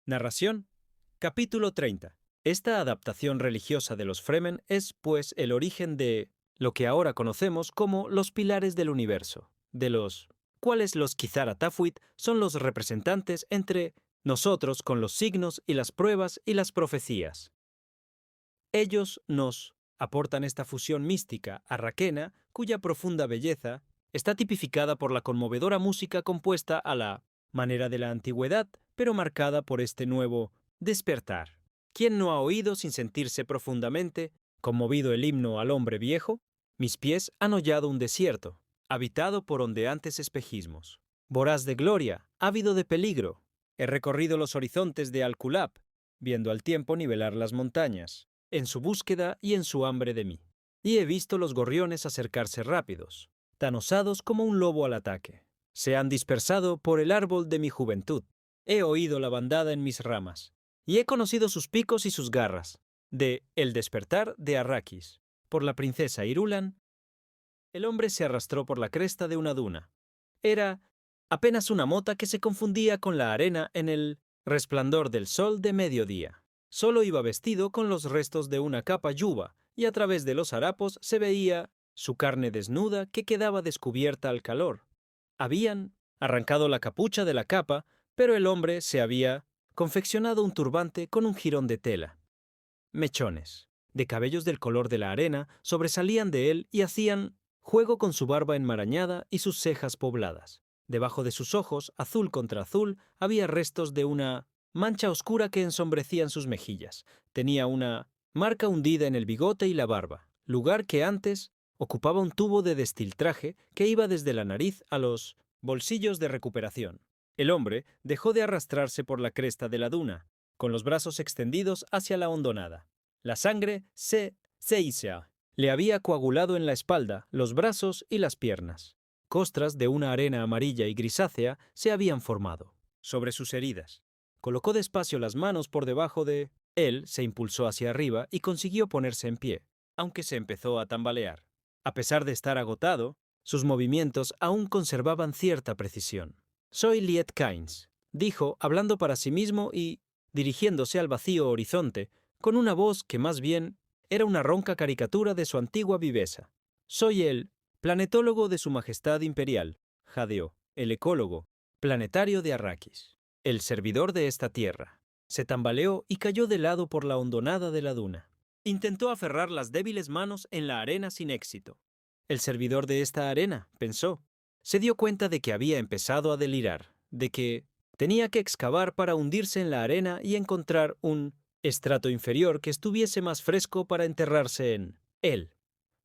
Narración. Capítulo 30. Esta adaptación religiosa de los Fremen es, pues, el origen de lo que ahora conocemos como los pilares del universo, de los cuales los Kizar-Atafuit son los representantes entre nosotros con los signos y las pruebas y las profecías. Ellos nos aportan esta fusión mística arraquena, cuya profunda belleza está tipificada por la conmovedora música compuesta a la manera de la antigüedad, pero marcada por este nuevo despertar. ¿Quién no ha oído sin sentirse profundamente conmovido el himno al hombre viejo? Mis pies han hollado un desierto, habitado por ondeantes espejismos. Voraz de gloria, ávido de peligro, he recorrido los horizontes de Al-Kulab, viendo al tiempo nivelar las montañas, en su búsqueda y en su hambre de mí. Y he visto los gorriones acercarse rápidos, tan osados como un lobo al ataque. Se han dispersado por el árbol de mi juventud. He oído la bandada en mis ramas, y he conocido sus picos y sus garras, de El despertar de Arrakis. Por la princesa Irulan, el hombre se arrastró por la cresta de una duna. Era apenas una mota que se confundía con la arena en el resplandor del sol de mediodía. Solo iba vestido con los restos de una capa yuba, y a través de los harapos se veía su carne desnuda que quedaba descubierta al calor. Habían arrancado la capucha de la capa, pero el hombre se había confeccionado un turbante con un jirón de tela. Mechones, de cabellos del color de la arena, sobresalían de él y hacían juego con su barba enmarañada y sus cejas pobladas. Debajo de sus ojos, azul contra azul, había restos de una mancha oscura que ensombrecían sus mejillas. Tenía una marca hundida en el bigote y la barba, lugar que antes ocupaba un tubo de destiltraje que iba desde la nariz a los bolsillos de recuperación. El hombre dejó de arrastrarse por la cresta de la duna, con los brazos extendidos hacia la hondonada. La sangre le había coagulado en la espalda, los brazos y las piernas. Costras de una arena amarilla y grisácea se habían formado sobre sus heridas. Colocó despacio las manos por debajo de él, se impulsó hacia arriba y consiguió ponerse en pie, aunque se empezó a tambalear. A pesar de estar agotado, sus movimientos aún conservaban cierta precisión. «Soy Liet Kynes», dijo, hablando para sí mismo y dirigiéndose al vacío horizonte, con una voz que más bien era una ronca caricatura de su antigua viveza. «Soy el planetólogo de Su Majestad Imperial», jadeó, «el ecólogo planetario de Arrakis, el servidor de esta tierra». Se tambaleó y cayó de lado por la hondonada de la duna. Intentó aferrar las débiles manos en la arena sin éxito. «El servidor de esta arena», pensó. Se dio cuenta de que había empezado a delirar, de que tenía que excavar para hundirse en la arena y encontrar un estrato inferior que estuviese más fresco para enterrarse en él.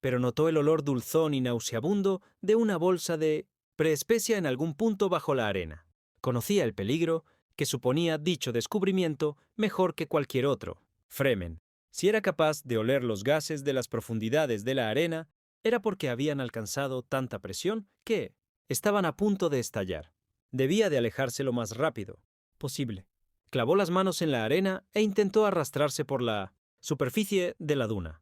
Pero notó el olor dulzón y nauseabundo de una bolsa de preespecia en algún punto bajo la arena. Conocía el peligro que suponía dicho descubrimiento mejor que cualquier otro. Fremen, si era capaz de oler los gases de las profundidades de la arena, era porque habían alcanzado tanta presión que estaban a punto de estallar. Debía de alejarse lo más rápido posible. Clavó las manos en la arena e intentó arrastrarse por la superficie de la duna.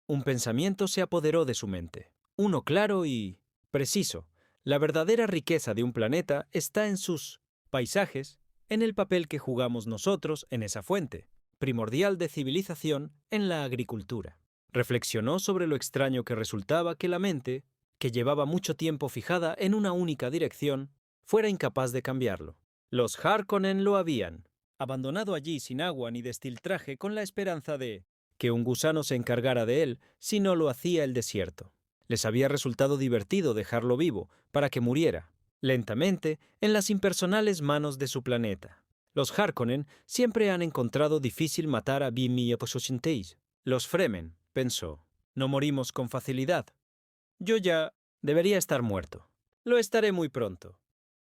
Un pensamiento se apoderó de su mente, uno claro y preciso. La verdadera riqueza de un planeta está en sus paisajes, en el papel que jugamos nosotros en esa fuente, primordial de civilización en la agricultura. Reflexionó sobre lo extraño que resultaba que la mente, que llevaba mucho tiempo fijada en una única dirección, fuera incapaz de cambiarlo. Los Harkonnen lo habían abandonado allí sin agua ni destiltraje con la esperanza de que un gusano se encargara de él si no lo hacía el desierto. Les había resultado divertido dejarlo vivo para que muriera, lentamente, en las impersonales manos de su planeta. Los Harkonnen siempre han encontrado difícil matar a Bimmi-Apososhinteis. Los Fremen, pensó, no morimos con facilidad. Yo ya debería estar muerto. Lo estaré muy pronto.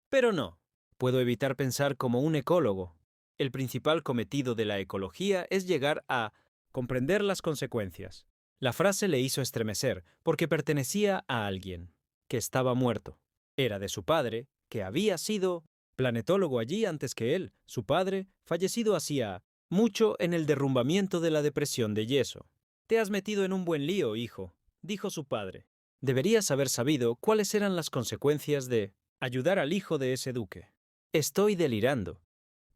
Pero no. Puedo evitar pensar como un ecólogo. El principal cometido de la ecología es llegar a comprender las consecuencias. La frase le hizo estremecer porque pertenecía a alguien que estaba muerto. Era de su padre, que había sido planetólogo allí antes que él. Su padre, fallecido hacía mucho en el derrumbamiento de la depresión de yeso. «Te has metido en un buen lío, hijo», dijo su padre. «Deberías haber sabido cuáles eran las consecuencias de ayudar al hijo de ese duque». «Estoy delirando»,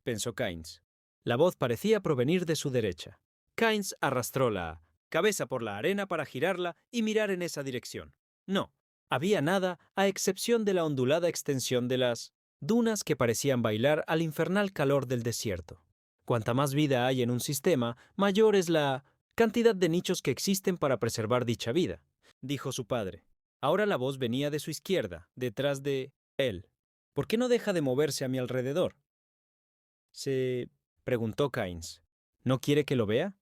pensó Keynes. La voz parecía provenir de su derecha. Keynes arrastró la cabeza por la arena para girarla y mirar en esa dirección. No, había nada a excepción de la ondulada extensión de las dunas que parecían bailar al infernal calor del desierto. Cuanta más vida hay en un sistema, mayor es la cantidad de nichos que existen para preservar dicha vida, dijo su padre. Ahora la voz venía de su izquierda, detrás de él. ¿Por qué no deja de moverse a mi alrededor? Se preguntó Keynes. ¿No quiere que lo vea?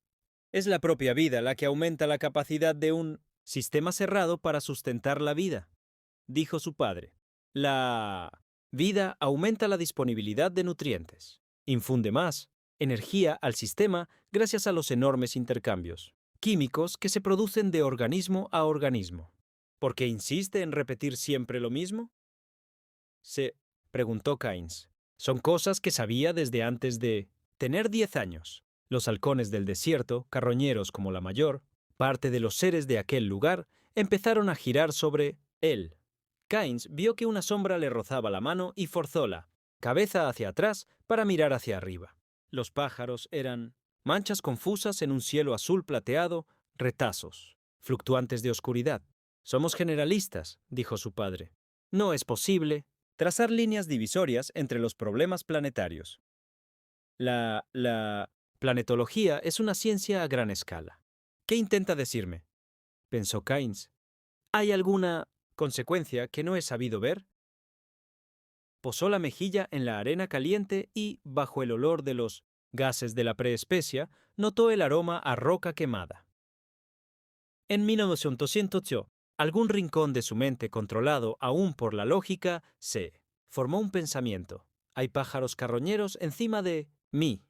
Es la propia vida la que aumenta la capacidad de un sistema cerrado para sustentar la vida, dijo su padre. La vida aumenta la disponibilidad de nutrientes, infunde más energía al sistema gracias a los enormes intercambios químicos que se producen de organismo a organismo. ¿Por qué insiste en repetir siempre lo mismo? Se preguntó Keynes. Son cosas que sabía desde antes de tener 10 años. Los halcones del desierto, carroñeros como la mayor, parte de los seres de aquel lugar, empezaron a girar sobre él. Keynes vio que una sombra le rozaba la mano y forzó la cabeza hacia atrás para mirar hacia arriba. Los pájaros eran manchas confusas en un cielo azul plateado, retazos, fluctuantes de oscuridad. Somos generalistas, dijo su padre. No es posible trazar líneas divisorias entre los problemas planetarios. La planetología es una ciencia a gran escala. ¿Qué intenta decirme? Pensó Keynes. ¿Hay alguna consecuencia que no he sabido ver? Posó la mejilla en la arena caliente y, bajo el olor de los gases de la preespecia, notó el aroma a roca quemada. En 1908, algún rincón de su mente controlado aún por la lógica, se formó un pensamiento. Hay pájaros carroñeros encima de mí.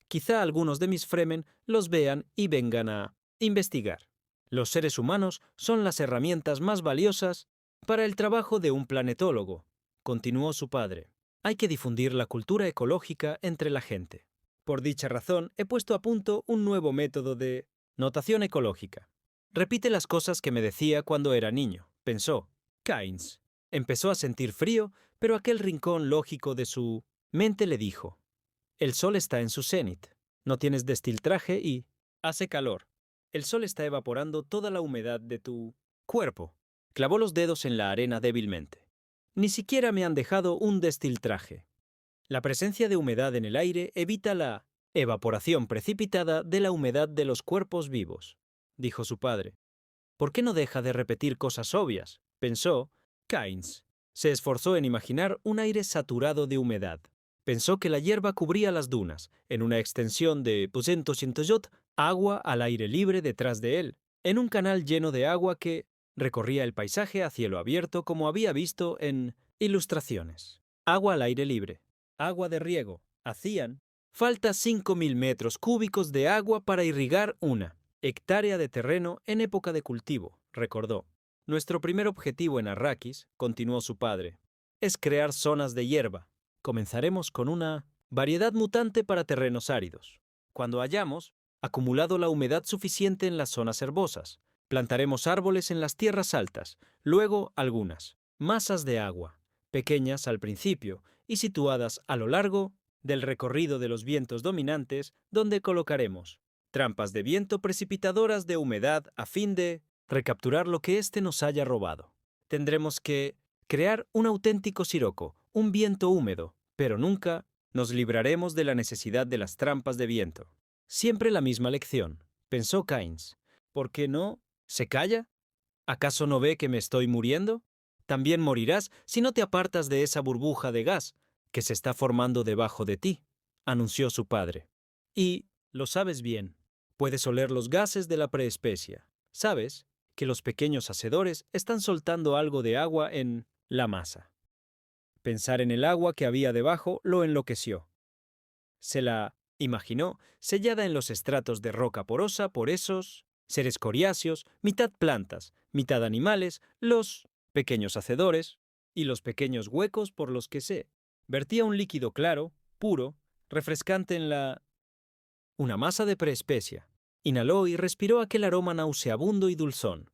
Quizá algunos de mis Fremen los vean y vengan a investigar. Los seres humanos son las herramientas más valiosas para el trabajo de un planetólogo, continuó su padre. Hay que difundir la cultura ecológica entre la gente. Por dicha razón, he puesto a punto un nuevo método de notación ecológica. Repite las cosas que me decía cuando era niño, pensó. Keynes empezó a sentir frío, pero aquel rincón lógico de su mente le dijo: el sol está en su cenit, no tienes destiltraje y hace calor. El sol está evaporando toda la humedad de tu cuerpo. Clavó los dedos en la arena débilmente. Ni siquiera me han dejado un destiltraje. La presencia de humedad en el aire evita la evaporación precipitada de la humedad de los cuerpos vivos, dijo su padre. ¿Por qué no deja de repetir cosas obvias? Pensó Keynes. Se esforzó en imaginar un aire saturado de humedad. Pensó que la hierba cubría las dunas, en una extensión de 200 yot, agua al aire libre detrás de él, en un canal lleno de agua que recorría el paisaje a cielo abierto como había visto en ilustraciones. Agua al aire libre, agua de riego. Hacían falta 5.000 metros cúbicos de agua para irrigar una hectárea de terreno en época de cultivo, recordó. Nuestro primer objetivo en Arrakis, continuó su padre, es crear zonas de hierba. Comenzaremos con una variedad mutante para terrenos áridos. Cuando hayamos acumulado la humedad suficiente en las zonas herbosas, plantaremos árboles en las tierras altas, luego algunas masas de agua, pequeñas al principio y situadas a lo largo del recorrido de los vientos dominantes, donde colocaremos trampas de viento precipitadoras de humedad a fin de recapturar lo que éste nos haya robado. Tendremos que crear un auténtico siroco, un viento húmedo, pero nunca nos libraremos de la necesidad de las trampas de viento. Siempre la misma lección, pensó Keynes. ¿Por qué no se calla? ¿Acaso no ve que me estoy muriendo? También morirás si no te apartas de esa burbuja de gas que se está formando debajo de ti, anunció su padre. Y lo sabes bien. Puedes oler los gases de la preespecia. Sabes que los pequeños hacedores están soltando algo de agua en la masa. Pensar en el agua que había debajo lo enloqueció. Se la imaginó sellada en los estratos de roca porosa por esos seres coriáceos, mitad plantas, mitad animales, los pequeños hacedores y los pequeños huecos por los que se vertía un líquido claro, puro, refrescante en una masa de preespecia. Inhaló y respiró aquel aroma nauseabundo y dulzón.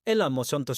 El amosonto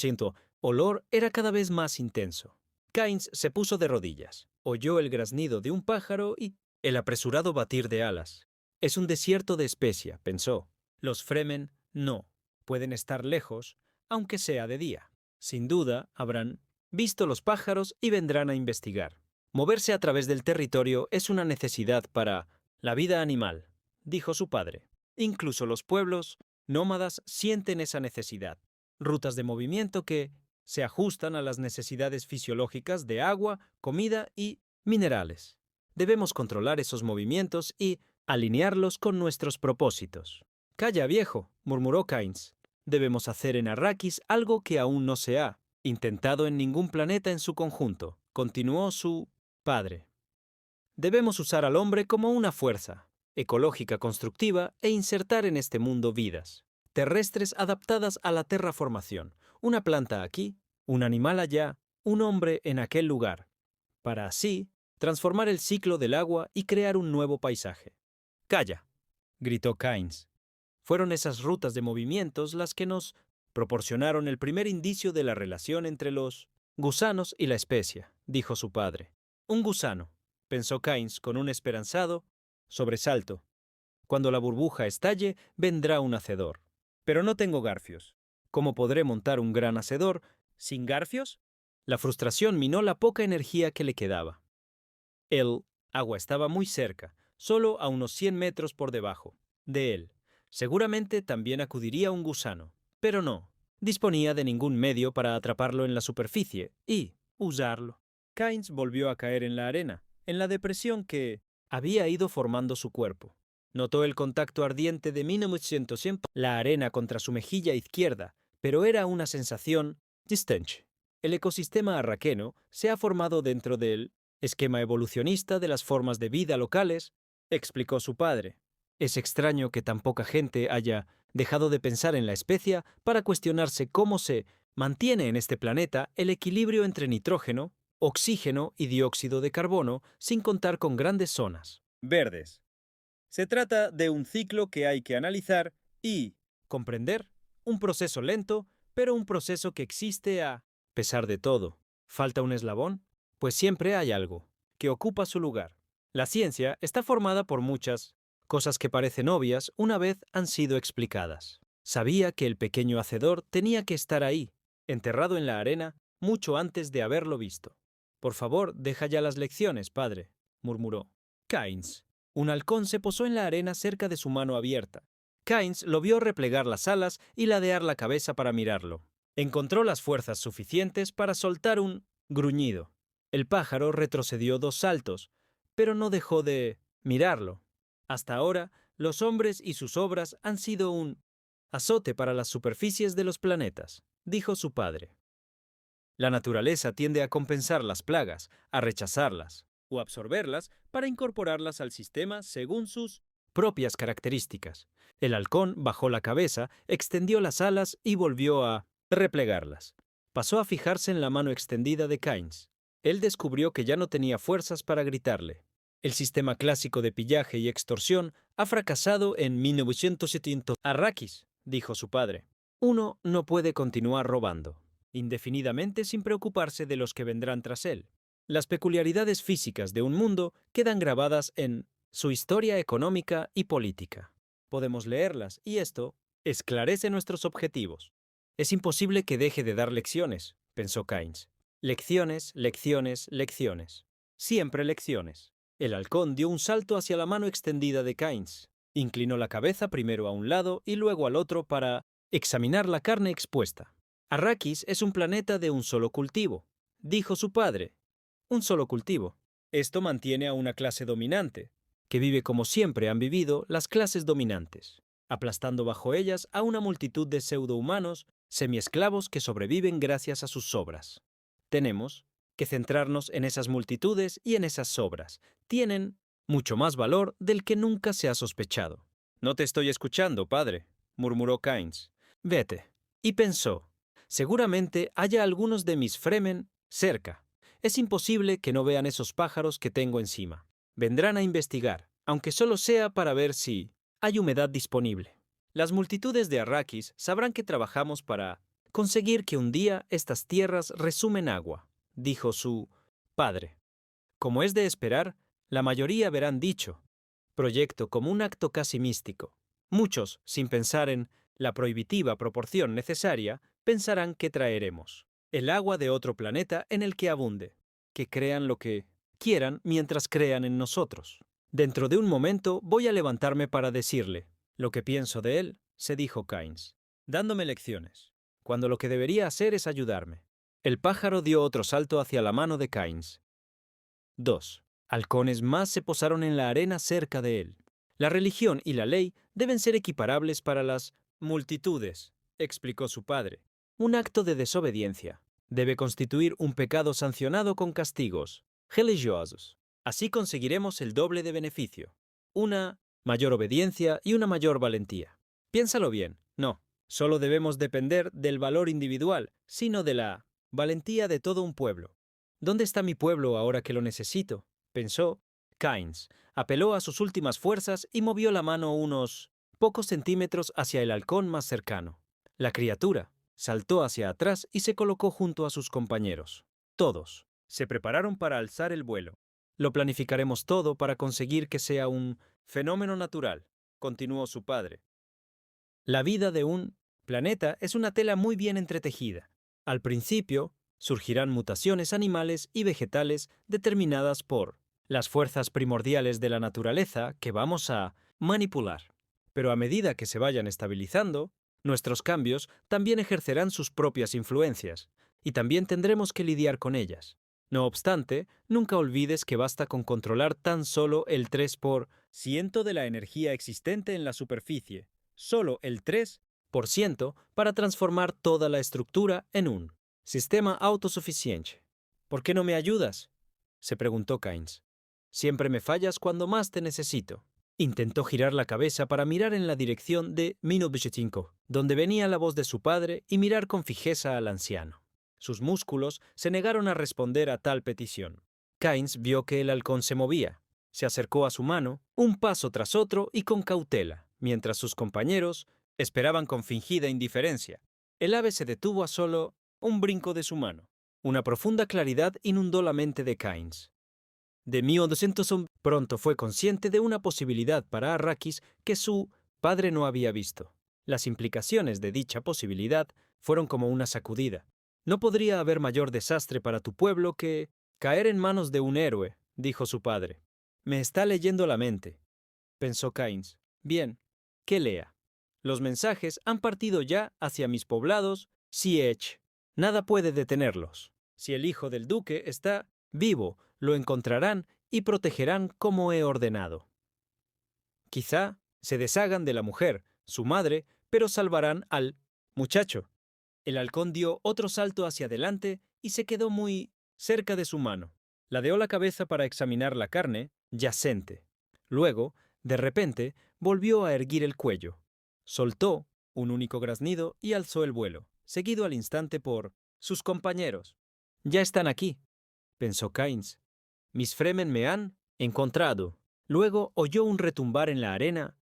olor era cada vez más intenso. Keynes se puso de rodillas, oyó el graznido de un pájaro y El apresurado batir de alas. Es un desierto de especia, pensó. Los Fremen no. Pueden estar lejos, aunque sea de día. Sin duda, habrán visto los pájaros y vendrán a investigar. Moverse a través del territorio es una necesidad para la vida animal, dijo su padre. Incluso los pueblos nómadas sienten esa necesidad. Rutas de movimiento que se ajustan a las necesidades fisiológicas de agua, comida y minerales. Debemos controlar esos movimientos y alinearlos con nuestros propósitos. «Calla, viejo», murmuró Kynes. «Debemos hacer en Arrakis algo que aún no se ha intentado en ningún planeta en su conjunto», continuó su padre. «Debemos usar al hombre como una fuerza ecológica constructiva e insertar en este mundo vidas terrestres adaptadas a la terraformación. Una planta aquí, un animal allá, un hombre en aquel lugar, para así transformar el ciclo del agua y crear un nuevo paisaje». «Calla», gritó Kynes. Fueron esas rutas de movimientos las que nos proporcionaron el primer indicio de la relación entre los gusanos y la especia, dijo su padre. Un gusano, pensó Kynes con un esperanzado sobresalto. Cuando la burbuja estalle, vendrá un hacedor. Pero no tengo garfios. ¿Cómo podré montar un gran hacedor sin garfios? La frustración minó la poca energía que le quedaba. El agua estaba muy cerca, solo a unos 100 metros por debajo de él. Seguramente también acudiría un gusano, pero no disponía de ningún medio para atraparlo en la superficie y usarlo. Kynes volvió a caer en la arena, en la depresión que había ido formando su cuerpo. Notó el contacto ardiente de 1900 la arena contra su mejilla izquierda, pero era una sensación distante. El ecosistema arraqueno se ha formado dentro del esquema evolucionista de las formas de vida locales, explicó su padre. Es extraño que tan poca gente haya dejado de pensar en la especia para cuestionarse cómo se mantiene en este planeta el equilibrio entre nitrógeno, oxígeno y dióxido de carbono sin contar con grandes zonas verdes. Se trata de un ciclo que hay que analizar y comprender, un proceso lento, pero un proceso que existe a pesar de todo. ¿Falta un eslabón? Pues siempre hay algo que ocupa su lugar. La ciencia está formada por muchas cosas que parecen obvias una vez han sido explicadas. Sabía que el pequeño hacedor tenía que estar ahí, enterrado en la arena, mucho antes de haberlo visto. «Por favor, deja ya las lecciones, padre», murmuró. Kynes. Un halcón se posó en la arena cerca de su mano abierta. Kynes lo vio replegar las alas y ladear la cabeza para mirarlo. Encontró las fuerzas suficientes para soltar un gruñido. El pájaro retrocedió 2 saltos, pero no dejó de mirarlo. Hasta ahora, los hombres y sus obras han sido un azote para las superficies de los planetas, dijo su padre. La naturaleza tiende a compensar las plagas, a rechazarlas o absorberlas para incorporarlas al sistema según sus propias características. El halcón bajó la cabeza, extendió las alas y volvió a replegarlas. Pasó a fijarse en la mano extendida de Kynes. Él descubrió que ya no tenía fuerzas para gritarle. El sistema clásico de pillaje y extorsión ha fracasado en 1970. Arrakis, dijo su padre. Uno no puede continuar robando indefinidamente sin preocuparse de los que vendrán tras él. Las peculiaridades físicas de un mundo quedan grabadas en su historia económica y política. Podemos leerlas y esto esclarece nuestros objetivos. Es imposible que deje de dar lecciones, pensó Kynes. Lecciones, lecciones, lecciones. Siempre lecciones. El halcón dio un salto hacia la mano extendida de Kynes. Inclinó la cabeza primero a un lado y luego al otro para examinar la carne expuesta. Arrakis es un planeta de un solo cultivo, dijo su padre. Un solo cultivo. Esto mantiene a una clase dominante, que vive como siempre han vivido las clases dominantes, aplastando bajo ellas a una multitud de pseudohumanos semiesclavos que sobreviven gracias a sus sobras. Tenemos que centrarnos en esas multitudes y en esas sobras. Tienen mucho más valor del que nunca se ha sospechado. «No te estoy escuchando, padre», murmuró Kynes. «Vete». Y pensó, seguramente haya algunos de mis Fremen cerca. Es imposible que no vean esos pájaros que tengo encima. Vendrán a investigar, aunque solo sea para ver si hay humedad disponible. Las multitudes de Arrakis sabrán que trabajamos para conseguir que un día estas tierras resumen agua, dijo su padre. Como es de esperar, La mayoría verán dicho proyecto como un acto casi místico. Muchos, sin pensar en la prohibitiva proporción necesaria, pensarán que traeremos el agua de otro planeta en el que abunde, que crean lo que quieran mientras crean en nosotros. Dentro de un momento voy a levantarme para decirle lo que pienso de él, se dijo Keynes, dándome lecciones, cuando lo que debería hacer es ayudarme. El pájaro dio otro salto hacia la mano de Keynes. 2. Halcones más se posaron en la arena cerca de él. La religión y la ley deben ser equiparables para las multitudes, explicó su padre. Un acto de desobediencia debe constituir un pecado sancionado con castigos religiosos. Así conseguiremos el doble de beneficio. Una mayor obediencia y una mayor valentía. Piénsalo bien. No, solo debemos depender del valor individual, sino de la valentía de todo un pueblo. ¿Dónde está mi pueblo ahora que lo necesito?, pensó. Keynes apeló a sus últimas fuerzas y movió la mano unos pocos centímetros hacia el halcón más cercano. La criatura saltó hacia atrás y se colocó junto a sus compañeros. Todos se prepararon para alzar el vuelo. Lo planificaremos todo para conseguir que sea un fenómeno natural, continuó su padre. La vida de un planeta es una tela muy bien entretejida. Al principio, surgirán mutaciones animales y vegetales determinadas por las fuerzas primordiales de la naturaleza que vamos a manipular. Pero a medida que se vayan estabilizando, nuestros cambios también ejercerán sus propias influencias, y también tendremos que lidiar con ellas. No obstante, nunca olvides que basta con controlar tan solo el 3% de la energía existente en la superficie, solo el 3%, para transformar toda la estructura en un sistema autosuficiente. ¿Por qué no me ayudas?, se preguntó Keynes. Siempre me fallas cuando más te necesito. Intentó girar la cabeza para mirar en la dirección de 1925, donde venía la voz de su padre, y mirar con fijeza al anciano. Sus músculos se negaron a responder a tal petición. Keynes vio que el halcón se movía. Se acercó a su mano, un paso tras otro y con cautela, mientras sus compañeros esperaban con fingida indiferencia. El ave se detuvo a solo un brinco de su mano. Una profunda claridad inundó la mente de Keynes. De 1200 pronto fue consciente de una posibilidad para Arrakis que su padre no había visto. Las implicaciones de dicha posibilidad fueron como una sacudida. No podría haber mayor desastre para tu pueblo que caer en manos de un héroe, dijo su padre. Me está leyendo la mente, pensó Keynes. Bien, que lea. Los mensajes han partido ya hacia mis poblados, Siege. Nada puede detenerlos. Si el hijo del duque está vivo, lo encontrarán y protegerán como he ordenado. Quizá se deshagan de la mujer, su madre, pero salvarán al muchacho. El halcón dio otro salto hacia adelante y se quedó muy cerca de su mano. Ladeó la cabeza para examinar la carne yacente. Luego, de repente, volvió a erguir el cuello. Soltó un único graznido y alzó el vuelo, seguido al instante por sus compañeros. Ya están aquí, pensó Keynes. Mis Fremen me han encontrado. Luego oyó un retumbar en la arena.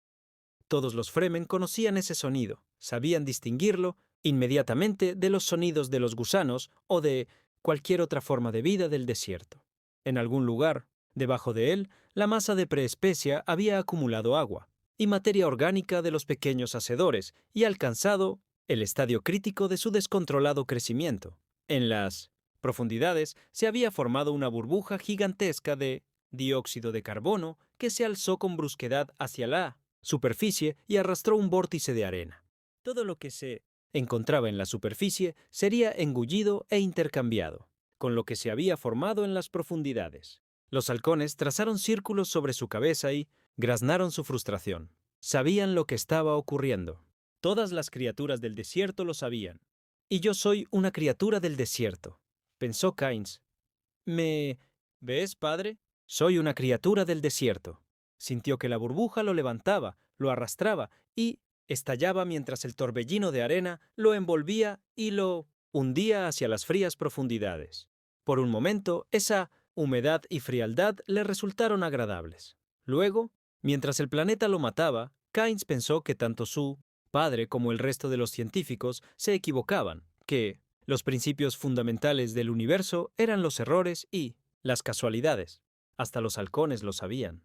Todos los Fremen conocían ese sonido, sabían distinguirlo inmediatamente de los sonidos de los gusanos o de cualquier otra forma de vida del desierto. En algún lugar, debajo de él, la masa de preespecia había acumulado agua y materia orgánica de los pequeños hacedores y alcanzado el estadio crítico de su descontrolado crecimiento. En las profundidades se había formado una burbuja gigantesca de dióxido de carbono que se alzó con brusquedad hacia la superficie y arrastró un vórtice de arena. Todo lo que se encontraba en la superficie sería engullido e intercambiado con lo que se había formado en las profundidades. Los halcones trazaron círculos sobre su cabeza y graznaron su frustración. Sabían lo que estaba ocurriendo. Todas las criaturas del desierto lo sabían. Y yo soy una criatura del desierto, pensó Keynes. ¿Me ves, padre? Soy una criatura del desierto. Sintió que la burbuja lo levantaba, lo arrastraba y estallaba mientras el torbellino de arena lo envolvía y lo hundía hacia las frías profundidades. Por un momento, esa humedad y frialdad le resultaron agradables. Luego, mientras el planeta lo mataba, Keynes pensó que tanto su padre como el resto de los científicos se equivocaban, que los principios fundamentales del universo eran los errores y las casualidades. Hasta los halcones lo sabían.